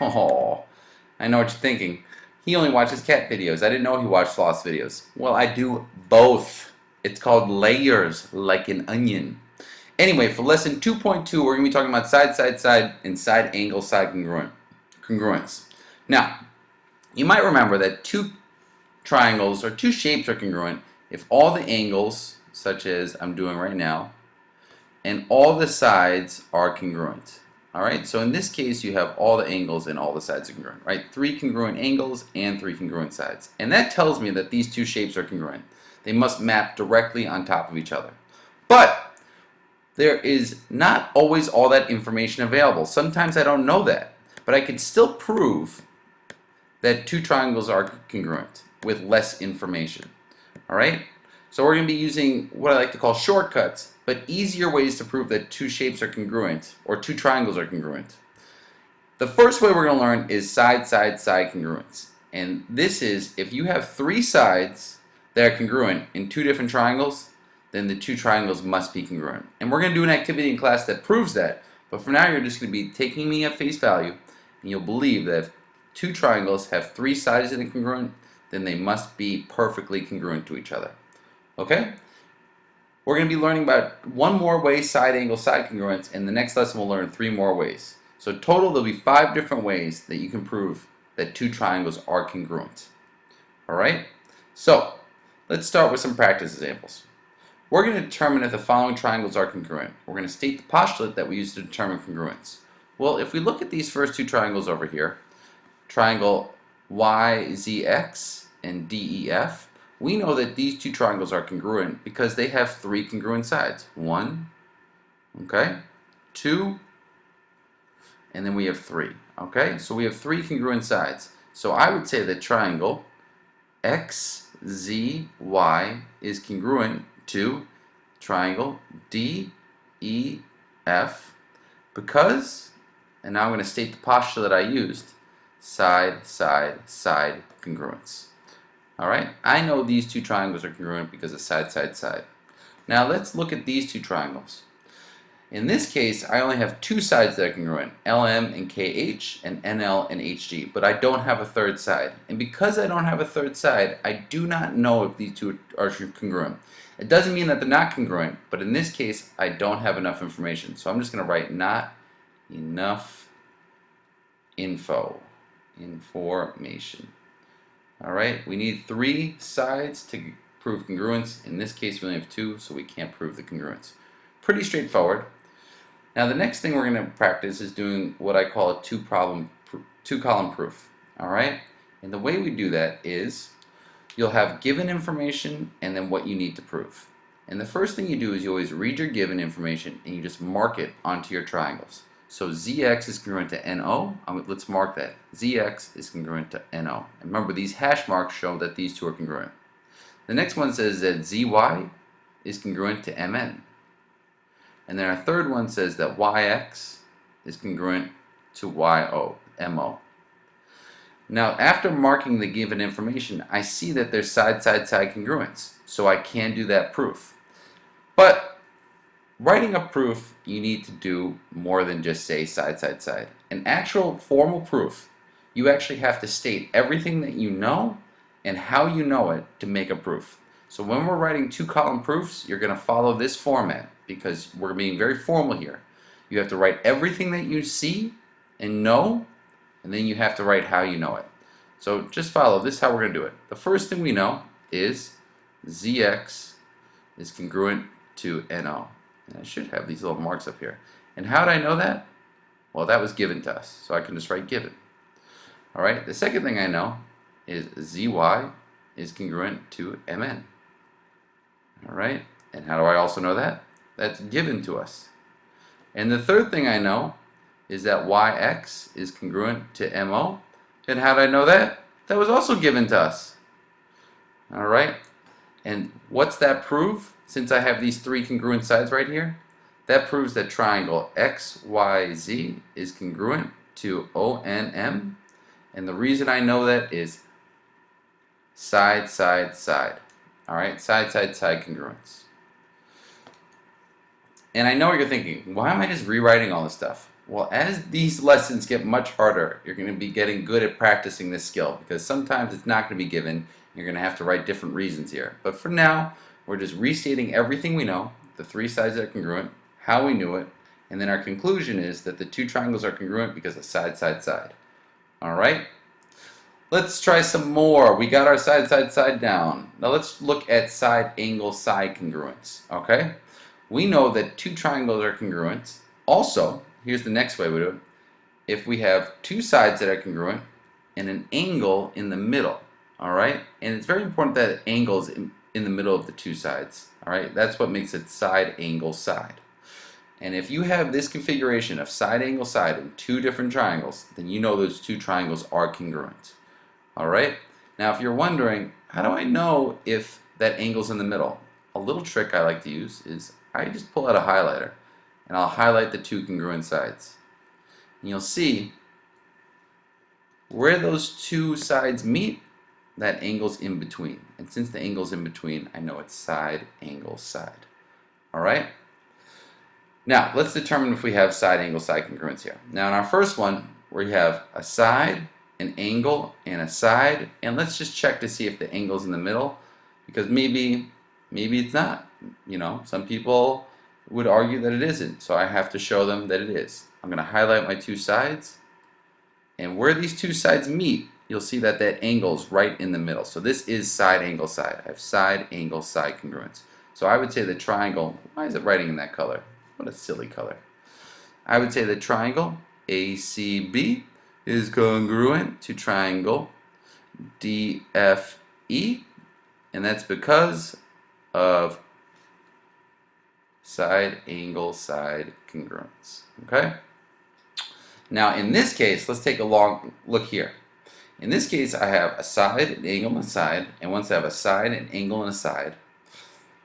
Oh, I know what you're thinking. He only watches cat videos. I didn't know he watched sloth videos. Well, I do both. It's called layers, like an onion. Anyway, for lesson 2.2, we're going to be talking about side, side, side, and side angle, side congruence. Now, you might remember that two triangles or two shapes are congruent if all the angles, such as I'm doing right now, and all the sides are congruent. Alright, so in this case you have all the angles and all the sides are congruent, right? 3 congruent angles and 3 congruent sides. And that tells me that these two shapes are congruent. They must map directly on top of each other. But there is not always all that information available. Sometimes I don't know that. But I can still prove that two triangles are congruent with less information. Alright? So we're going to be using what I like to call shortcuts, but easier ways to prove that two shapes are congruent, or two triangles are congruent. The first way we're going to learn is side, side, side congruence. And this is if you have 3 sides that are congruent in 2 different triangles, then the 2 triangles must be congruent. And we're going to do an activity in class that proves that, but for now you're just going to be taking me at face value, and you'll believe that if 2 triangles have 3 sides that are congruent, then they must be perfectly congruent to each other. Okay? We're going to be learning about one more way side angle side congruence, and the next lesson we'll learn 3 more ways. So total there'll be 5 different ways that you can prove that 2 triangles are congruent. Alright? So let's start with some practice examples. We're going to determine if the following triangles are congruent. We're going to state the postulate that we use to determine congruence. Well, if we look at these first 2 triangles over here, triangle YZX and DEF, we know that these 2 triangles are congruent because they have 3 congruent sides. 1, okay, 2, and then we have 3. Okay, so we have 3 congruent sides. So I would say that triangle XZY is congruent to triangle DEF because, and now I'm going to state the postulate I used, side, side, side congruence. Alright, I know these 2 triangles are congruent because of side, side, side. Now let's look at these 2 triangles. In this case, I only have 2 sides that are congruent, LM and KH and NL and HG, but I don't have a third side. And because I don't have a third side, I do not know if these 2 are congruent. It doesn't mean that they're not congruent, but in this case, I don't have enough information. So I'm just going to write not enough information. Alright, we need 3 sides to prove congruence. In this case, we only have 2, so we can't prove the congruence. Pretty straightforward. Now, the next thing we're going to practice is doing what I call a two-column proof. Alright, and the way we do that is you'll have given information and then what you need to prove. And the first thing you do is you always read your given information and you just mark it onto your triangles. So ZX is congruent to NO. Let's mark that. ZX is congruent to NO. And remember, these hash marks show that these 2 are congruent. The next one says that ZY is congruent to MN. And then our third one says that YX is congruent to MO. Now, after marking the given information, I see that there's side, side, side congruence. So I can do that proof. But writing a proof, you need to do more than just say side, side, side. An actual formal proof, you actually have to state everything that you know and how you know it to make a proof. So when we're writing 2-column proofs, you're going to follow this format because we're being very formal here. You have to write everything that you see and know, and then you have to write how you know it. So just follow. This is how we're going to do it. The first thing we know is ZX is congruent to NO. And I should have these little marks up here. And how did I know that? Well, that was given to us, so I can just write given. Alright, the second thing I know is ZY is congruent to MN. Alright, and how do I also know that? That's given to us. And the third thing I know is that YX is congruent to MO. And how did I know that? That was also given to us. Alright, and what's that prove? Since I have these 3 congruent sides right here, that proves that triangle XYZ is congruent to ONM. And the reason I know that is side, side, side. Alright, side, side, side congruence. And I know what you're thinking, why am I just rewriting all this stuff? Well, as these lessons get much harder, you're going to be getting good at practicing this skill because sometimes it's not going to be given. You're going to have to write different reasons here. But for now, we're just restating everything we know, the three sides that are congruent, how we knew it, and then our conclusion is that the two triangles are congruent because of side, side, side. All right? Let's try some more. We got our side, side, side down. Now let's look at side, angle, side congruence. Okay? We know that two triangles are congruent. Also, here's the next way we do it. If we have two sides that are congruent and an angle in the middle, all right? And it's very important that angle is in the middle of the two sides, all right? That's what makes it side, angle, side. And if you have this configuration of side, angle, side in two different triangles, then you know those two triangles are congruent, all right? Now, if you're wondering, how do I know if that angle's in the middle? A little trick I like to use is I just pull out a highlighter and I'll highlight the two congruent sides. And you'll see where those two sides meet, that angle's in between. And since the angle's in between, I know it's side, angle, side. All right? Now, let's determine if we have side, angle, side congruence here. Now, in our first one, we have a side, an angle, and a side. And let's just check to see if the angle's in the middle, because maybe it's not. You know, some people would argue that it isn't, so I have to show them that it is. I'm going to highlight my two sides, and where these two sides meet, you'll see that that angle is right in the middle. So this is side, angle, side. I have side, angle, side congruence. So I would say the triangle, why is it writing in that color? What a silly color. I would say the triangle ACB is congruent to triangle DFE, and that's because of side, angle, side congruence. Okay? Now in this case, let's take a long look here. In this case, I have a side, an angle, and a side, and once I have a side, an angle, and a side.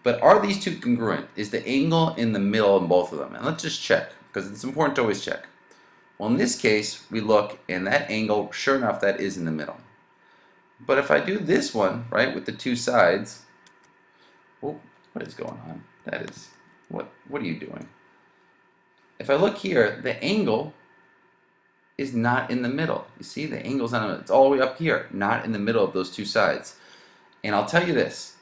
But are these two congruent? Is the angle in the middle in both of them? And let's just check, because it's important to always check. Well, in this case, we look, and that angle, sure enough, that is in the middle. But if I do this one, right, with the two sides, oh, what is going on? That is, what are you doing? If I look here, the angle is not in the middle. You see, the angle's not in the middle. It's all the way up here, not in the middle of those two sides. And I'll tell you this.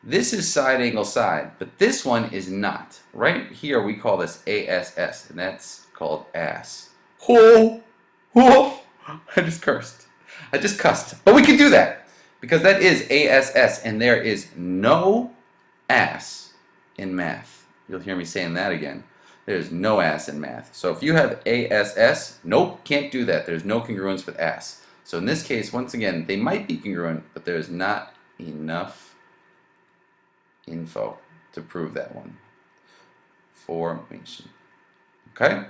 This is side, angle, side, but this one is not. Right here, we call this ASS, and that's called ass. Oh, oh, I just cursed. I just cussed. But we can do that, because that is ASS, and there is no ass in math. You'll hear me saying that again. There's no ass in math. So if you have ASS, nope, can't do that. There's no congruence with ass. So in this case, once again, they might be congruent, but there's not enough info to prove that one. Formation. Okay?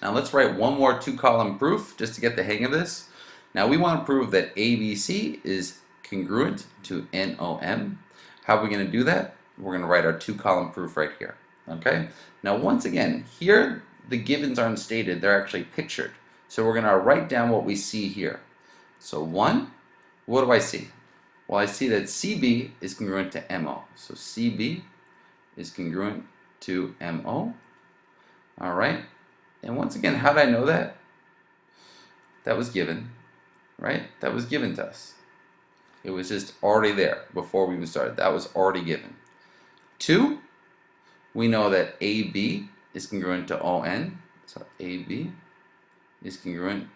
Now let's write one more two-column proof just to get the hang of this. Now we want to prove that ABC is congruent to NOM. How are we going to do that? We're going to write our two-column proof right here. Okay? Now once again, here the givens aren't stated, they're actually pictured. So we're going to write down what we see here. So 1, what do I see? Well, I see that CB is congruent to MO. So CB is congruent to MO. All right? And once again, how did I know that? That was given, right? That was given to us. It was just already there before we even started. That was already given. 2, we know that AB is congruent to ON. So AB is congruent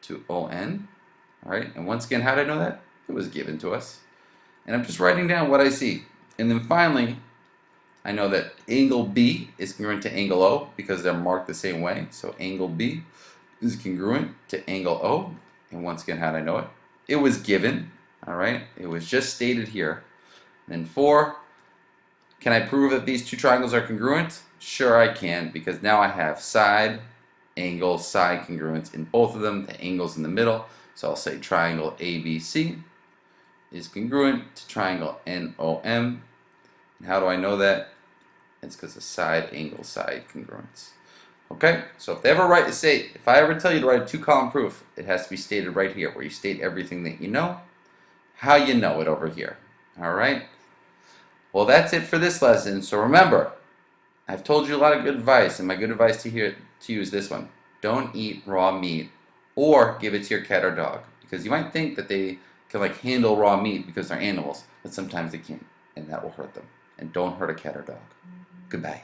to ON. All right? And once again, how did I know that? It was given to us. And I'm just writing down what I see. And then finally, I know that angle B is congruent to angle O because they're marked the same way. So angle B is congruent to angle O. And once again, how did I know it? It was given. All right? It was just stated here. And then 4, can I prove that these two triangles are congruent? Sure I can, because now I have side, angle, side congruence in both of them. The angle's in the middle. So I'll say triangle ABC is congruent to triangle NOM. And how do I know that? It's because of side, angle, side congruence. Okay? So if if I ever tell you to write a two-column proof, it has to be stated right here, where you state everything that you know, how you know it over here. All right? Well, that's it for this lesson. So remember, I've told you a lot of good advice, and my good advice to to use this one. Don't eat raw meat or give it to your cat or dog, because you might think that they can like handle raw meat because they're animals, but sometimes they can't, and that will hurt them. And don't hurt a cat or dog. Goodbye.